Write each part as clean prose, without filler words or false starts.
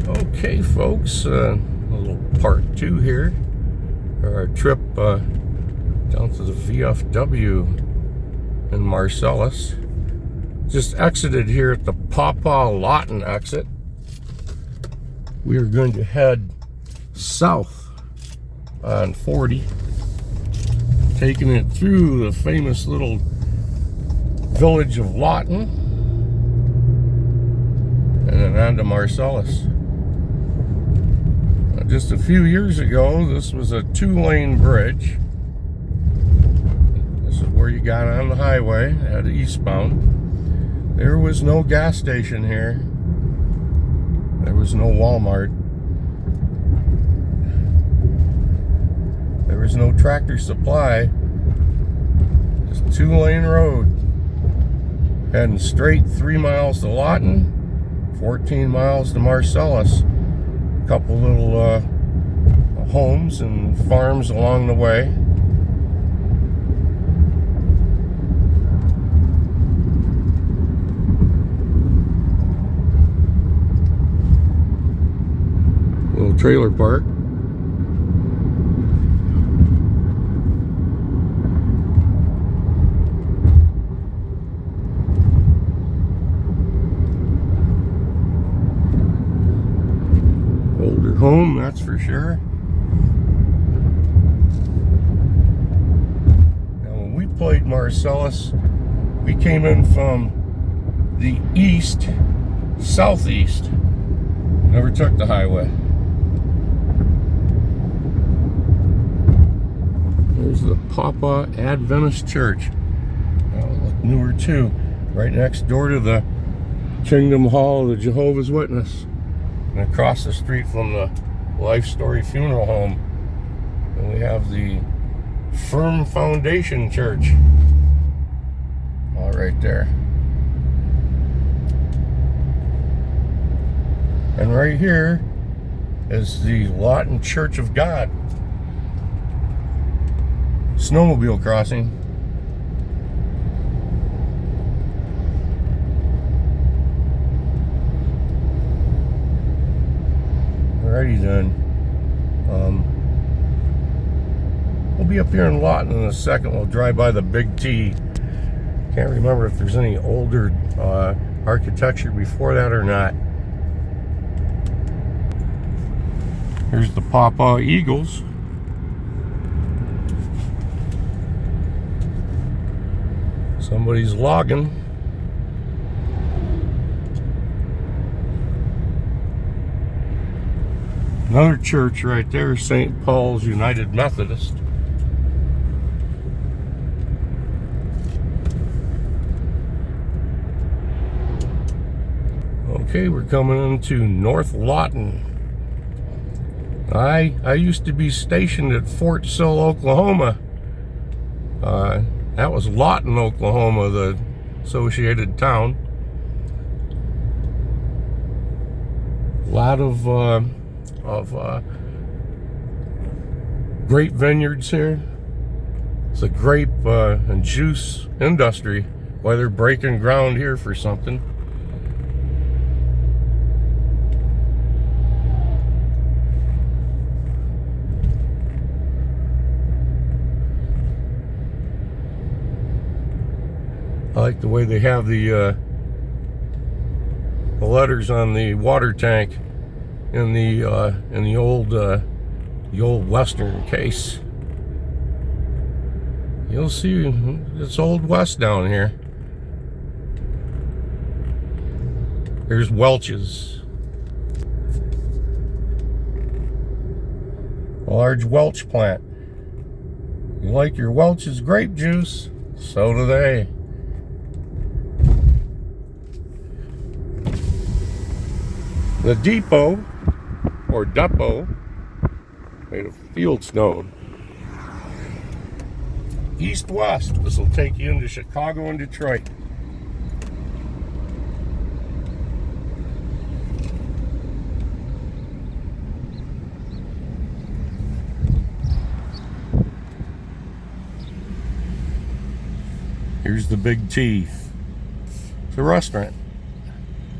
Okay, folks, a little part 2 here. Our trip down to the VFW in Marcellus. Just exited here at the Pawpaw Lawton exit. We are going to head south on 40, taking it through the famous little village of Lawton, and then on to Marcellus. Just a few years ago, this was a 2-lane bridge. This is where you got on the highway, headed eastbound. There was no gas station here. There was no Walmart. There was no Tractor Supply. Just 2-lane road. Heading straight 3 miles to Lawton, 14 miles to Marcellus. Couple little homes and farms along the way. Little trailer park. Older home, that's for sure. Now, when we played Marcellus, we came in from the east, southeast. Never took the highway. There's the Pawpaw Adventist Church. That'll look newer too. Right next door to the Kingdom Hall of the Jehovah's Witness. And across the street from the Life Story Funeral Home, and we have the Firm Foundation Church. All right there. And right here is the Lawton Church of God. Snowmobile crossing. Alrighty then. We'll be up here in Lawton in a second. We'll drive by the Big T. Can't remember if there's any older architecture before that or not. Here's the Pawpaw Eagles. Somebody's logging. Another church right there, St. Paul's United Methodist. Okay, we're coming into North Lawton. I used to be stationed at Fort Sill, Oklahoma. That was Lawton, Oklahoma, the associated town. A lot of grape vineyards here. It's a grape and juice industry. Why they're breaking ground here for something. I like the way they have the letters on the water tank in the old Western case. You'll see it's Old West down here. Here's Welch's. A large Welch plant. You like your Welch's grape juice? So do they. The depot, or depot, made of field stone. East-west, this will take you into Chicago and Detroit. Here's the Big T. It's a restaurant.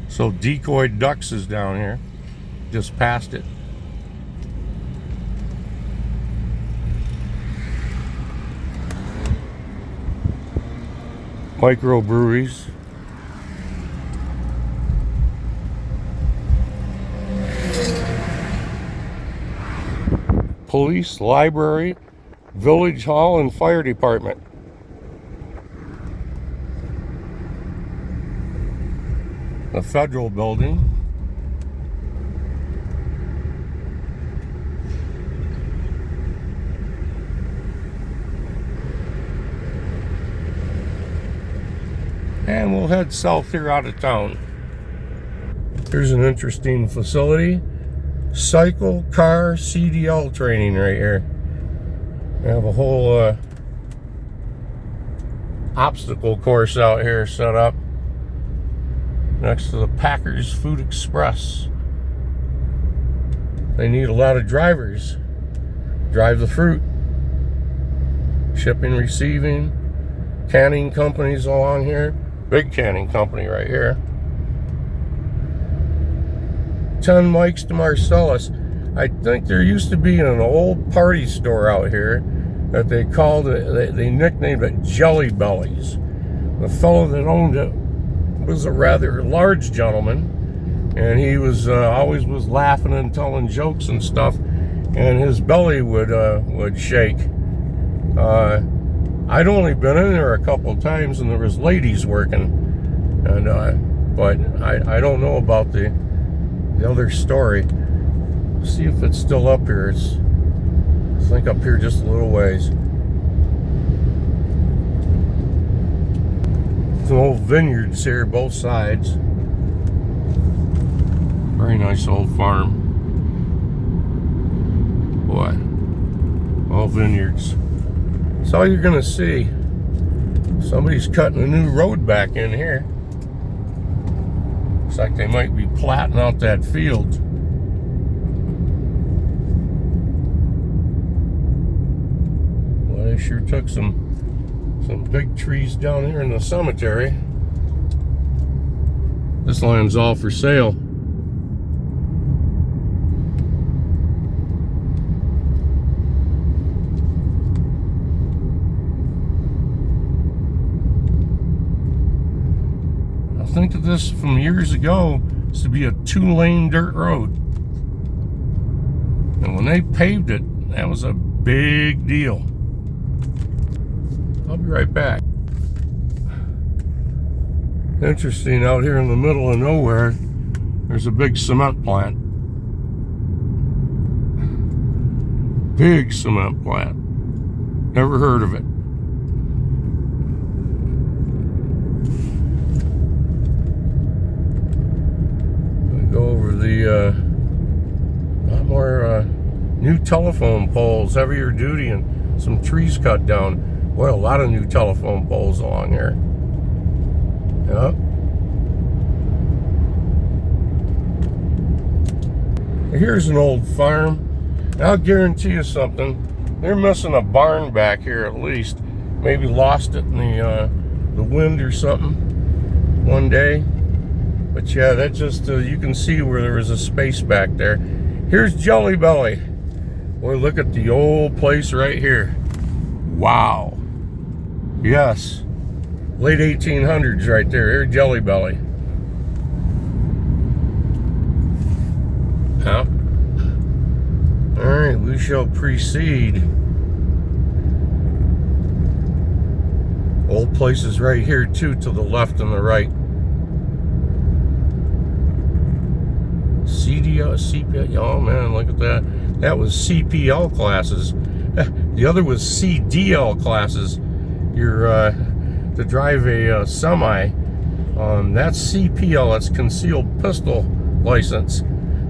So Decoy Ducks is down here. just past it. Microbreweries. Police, library, village hall, and fire department. The federal building. And we'll head south here out of town. Here's an interesting facility. Cycle, car, CDL training right here. They have a whole obstacle course out here set up next to the Packers Food Express. They need a lot of drivers. Drive the fruit. Shipping, receiving, canning companies along here. Big canning company right here. 10 mics to Marcellus. I think there used to be an old party store out here that they called it, they nicknamed it Jelly Bellies. The fellow that owned it was a rather large gentleman, and he was always was laughing and telling jokes and stuff, and his belly would shake. I'd only been in there a couple times, and there was ladies working, and but I don't know about the other story. See if it's still up here. It's I think up here just a little ways. Some old vineyards here, both sides. Very nice old farm. Boy, all vineyards. That's all you're gonna see. Somebody's cutting a new road back in here. Looks like they might be platting out that field. Well, they sure took some big trees down here in the cemetery. This land's all for sale. Think of this from years ago. This to be a 2-lane dirt road, and when they paved it, that was a big deal. I'll be right back. Interesting, out here in the middle of nowhere, there's a big cement plant. Big cement plant. Never heard of it. Go over the lot more new telephone poles, heavier duty, and some trees cut down. Well, a lot of new telephone poles along here. Yep. Here's an old farm. I'll guarantee you something. They're missing a barn back here at least. Maybe lost it in the wind or something one day. But yeah, that just, you can see where there was a space back there. Here's Jelly Belly. Boy, look at the old place right here. Wow. Yes. Late 1800s right there. Here's Jelly Belly. Huh? Alright, we shall proceed. Old places right here too, to the left and the right. CDL, CPL, oh man, look at that. That was CPL classes. The other was CDL classes. You're to drive a semi. That's CPL, that's concealed pistol license.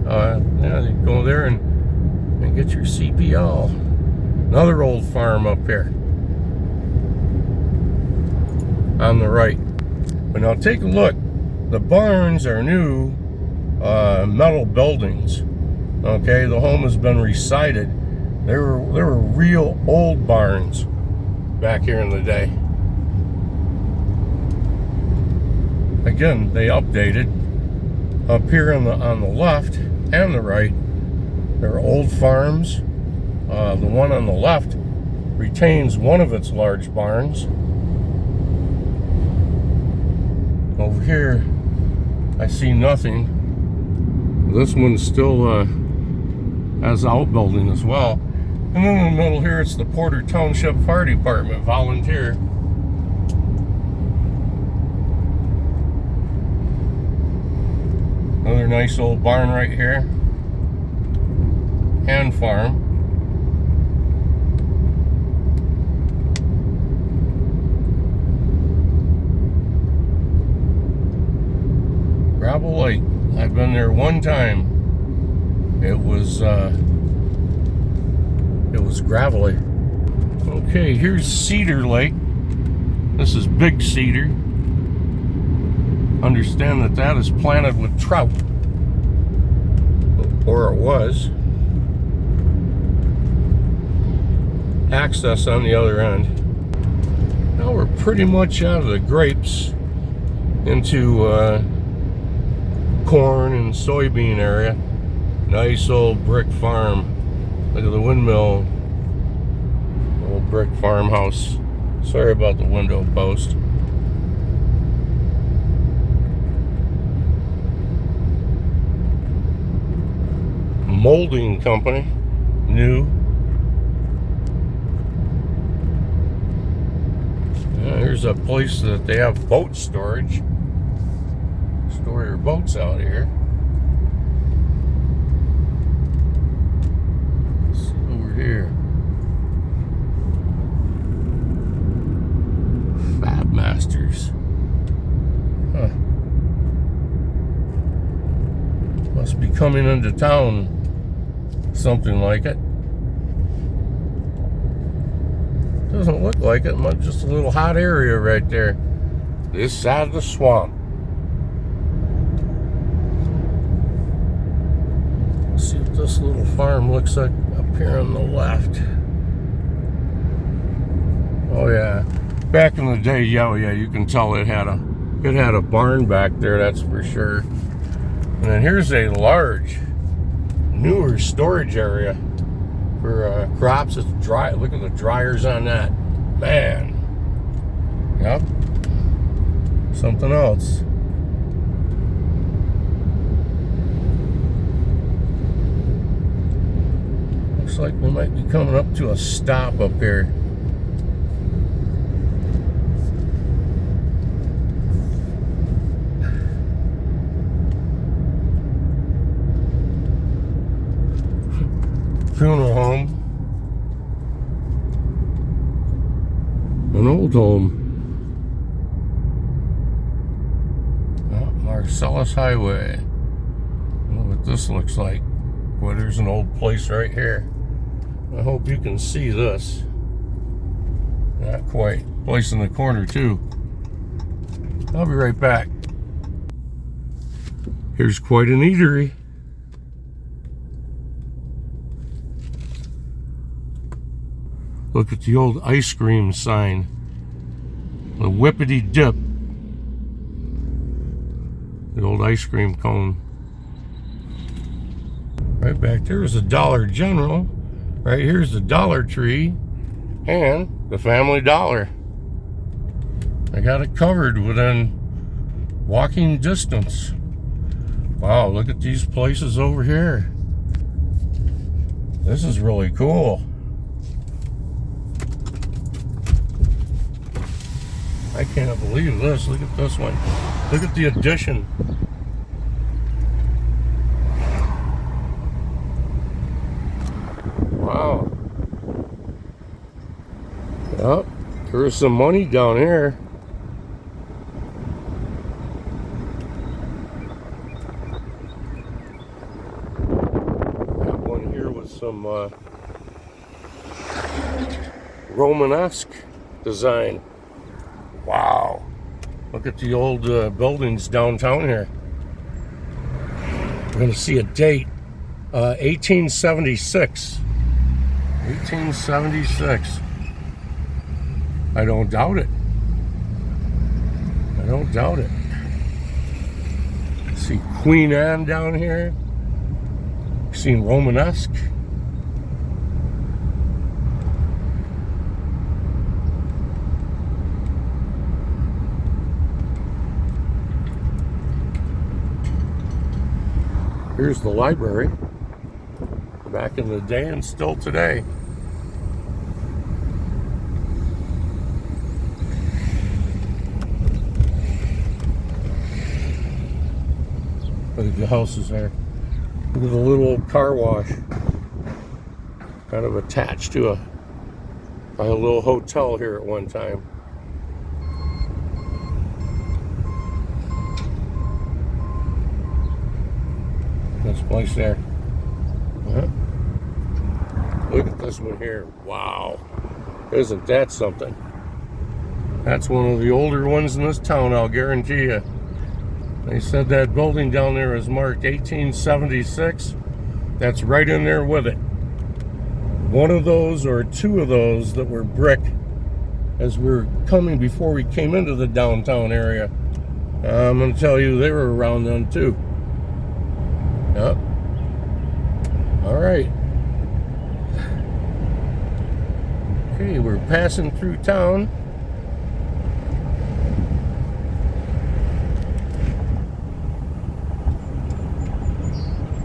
Yeah, you go there and get your CPL. Another old farm up here on the right. But now take a look. The barns are new. Metal buildings. Okay, the home has been recited. There were real old barns back here in the day. Again, they updated. Up here on the left, and the right. They're old farms. The one on the left retains one of its large barns. Over here, I see nothing. This one still has outbuilding as well. And then in the middle here, it's the Porter Township Fire Department volunteer. Another nice old barn right here. And farm. Gravel Lake. I've been there one time. It was gravelly. Okay, here's Cedar Lake. This is Big Cedar. Understand that that is planted with trout, or it was. Access on the other end. Now we're pretty much out of the grapes into corn and soybean area. Nice old brick farm. Look at the windmill. Old brick farmhouse. Sorry about the window post. Molding company. New. Here's a place that they have boat storage. Store your boats out here. Let's see over here. Fab Masters. Huh. Must be coming into town. Something like it. Doesn't look like it, but just a little hot area right there. This side of the swamp. Let's see what this little farm looks like up here on the left. Oh yeah, back in the day, yeah, you can tell it had a barn back there, that's for sure. And then here's a large, newer storage area for crops. It's dry. Look at the dryers on that. Man. Yep. Something else. Looks like we might be coming up to a stop up here. Funeral home. An old home. Marcellus Highway. I don't know what this looks like. Boy, there's an old place right here. I hope you can see this. Not quite. Place in the corner too. I'll be right back. Here's quite an eatery. Look at the old ice cream sign. The Whippity Dip. The old ice cream cone. Right back there is a Dollar General. Right here's the Dollar Tree and the Family Dollar. I got it covered within walking distance. Wow, look at these places over here. This is really cool. I can't believe this. Look at this one. Look at the addition. Wow. Yep, there's some money down here. Got one here with some Romanesque design. Wow. Look at the old buildings downtown here. We're going to see a date. 1876. 1876. I don't doubt it. I don't doubt it. See Queen Anne down here. Seen Romanesque. Here's the library, back in the day and still today. Look at the houses there. Look at the little car wash, kind of attached to a little hotel here at one time. This place there. Look at this one here. Wow. Isn't that something? That's one of the older ones in this town, I'll guarantee you. They said that building down there is marked 1876. That's right in there with it. One of those or two of those that were brick as we were coming before we came into the downtown area. I'm going to tell you, they were around then too. Yep. All right. Okay, we're passing through town.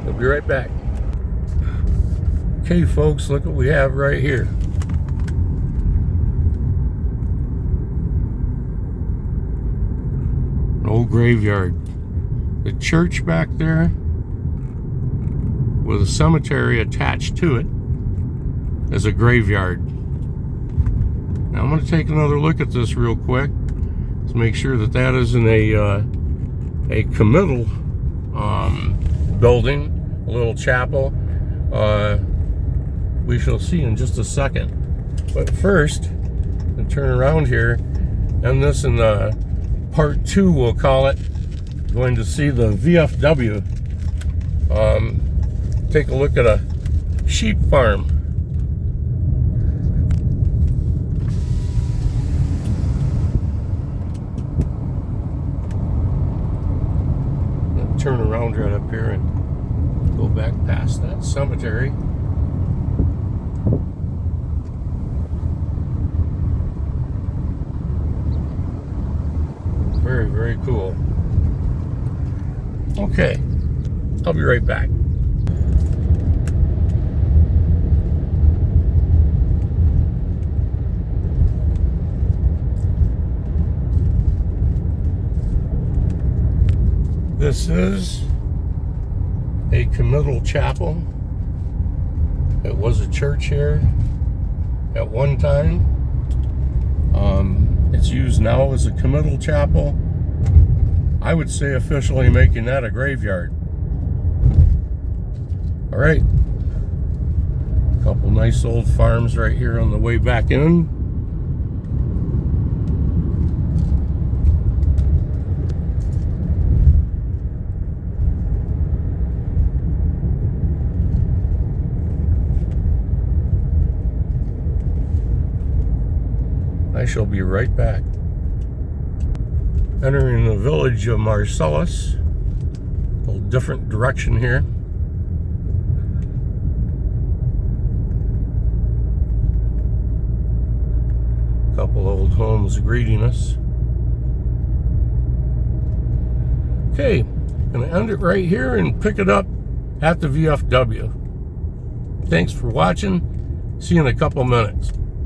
We'll be right back. Okay, folks, look what we have right here. An old graveyard. The church back there with a cemetery attached to it as a graveyard. Now I'm going to take another look at this real quick to make sure that that isn't a committal building, a little chapel. We shall see in just a second. But first, I'll turn around here, and this in part 2, we'll call it. Going to see the VFW. Take a look at a sheep farm. Turn around right up here and go back past that cemetery. Very, very cool. Okay, I'll be right back. This is a committal chapel. It was a church here at one time. It's used now as a committal chapel. I would say officially making that a graveyard. All right. A couple nice old farms right here on the way back in. I shall be right back. Entering the village of Marcellus. A little different direction here. A couple old homes greeting us. Okay, gonna end it right here and pick it up at the VFW. Thanks for watching. See you in a couple minutes.